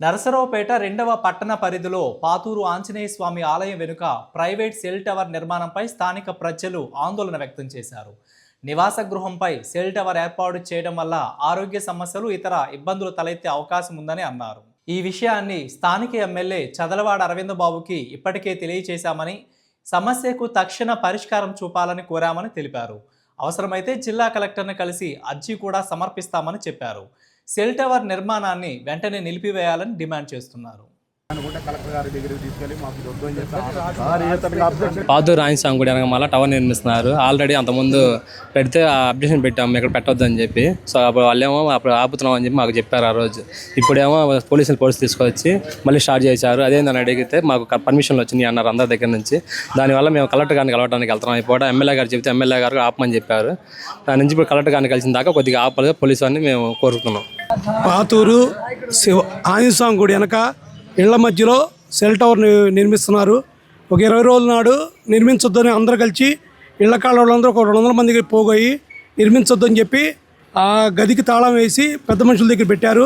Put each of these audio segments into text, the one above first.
నరసరావుపేట 2వ పట్టణ పరిధిలో పాతూరు ఆంజనేయ స్వామి ఆలయం వెనుక ప్రైవేట్ సెల్ టవర్ నిర్మాణంపై స్థానిక ప్రజలు ఆందోళన వ్యక్తం చేశారు. నివాస గృహంపై సెల్ టవర్ ఏర్పాటు చేయడం వల్ల ఆరోగ్య సమస్యలు, ఇతర ఇబ్బందులు తలెత్తే అవకాశం ఉందని అన్నారు. ఈ విషయాన్ని స్థానిక ఎమ్మెల్యే చదలవాడ అరవిందబాబుకి ఇప్పటికే తెలియజేశామని, సమస్యకు తక్షణ పరిష్కారం చూపాలని కోరామని తెలిపారు. అవసరమైతే జిల్లా కలెక్టర్ని కలిసి అర్జీ కూడా సమర్పిస్తామని చెప్పారు. సెల్ టవర్ నిర్మాణాన్ని వెంటనే నిలిపివేయాలని డిమాండ్ చేస్తున్నారు. పాతూరు ఆంజనేయ స్వామి గుడి వెనక మళ్ళీ టవర్ నిర్మిస్తున్నారు. ఆల్రెడీ అంతకుముందు పెడితే అప్డేషన్ పెట్టాము, ఇక్కడ పెట్టొద్దు అని చెప్పి. సో అప్పుడు వాళ్ళేమో అప్పుడు ఆపుతున్నాం అని చెప్పి మాకు చెప్పారు ఆ రోజు. ఇప్పుడేమో పోలీసులు తీసుకొచ్చి మళ్ళీ స్టార్ట్ చేశారు. అదేందని అడిగితే మాకు పర్మిషన్లు వచ్చినాయి అన్నారు అందరి దగ్గర నుంచి. దానివల్ల మేము కలెక్టర్ గారిని కలవడానికి వెళ్తున్నాం. ఇప్పుడు ఎమ్మెల్యే గారు చెప్తే ఎమ్మెల్యే గారు ఆపమని చెప్పారు. దాని నుంచి ఇప్పుడు కలెక్టర్ గారిని కలిసిన దాకా కొద్దిగా ఆపాలి పోలీసు అని మేము కోరుతున్నాం. పాతూరు ఆంజనేయ స్వామి గుడి వెనక ఇళ్ల మధ్యలో సెల్ టవర్ నిర్మిస్తున్నారు. ఒక 20 రోజుల నాడు నిర్మించొద్దని అందరూ కలిసి ఇళ్ల కాళ్ళ వాళ్ళందరూ ఒక 200 మందికి పోగొయి నిర్మించొద్దని చెప్పి ఆ గదికి తాళం వేసి పెద్ద మనుషుల దగ్గర పెట్టారు.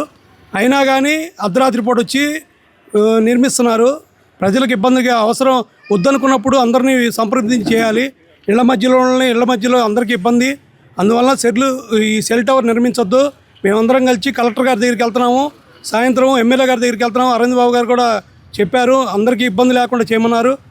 అయినా కానీ అర్ధరాత్రి పూట వచ్చి నిర్మిస్తున్నారు. ప్రజలకు ఇబ్బందిగా అవసరం వద్దనుకున్నప్పుడు అందరినీ సంప్రదించి చేయాలి. ఇళ్ల మధ్యలో అందరికీ ఇబ్బంది. అందువల్ల ఈ సెల్ టవర్ నిర్మించొద్దు. మేమందరం కలిసి కలెక్టర్ గారి దగ్గరికి వెళ్తున్నాము. సాయంత్రం ఎమ్మెల్యే గారి దగ్గరికి వెళ్తున్నాము. అరవింద్ బాబు గారు కూడా చెప్పారు అందరికీ ఇబ్బంది లేకుండా చేయమన్నారు.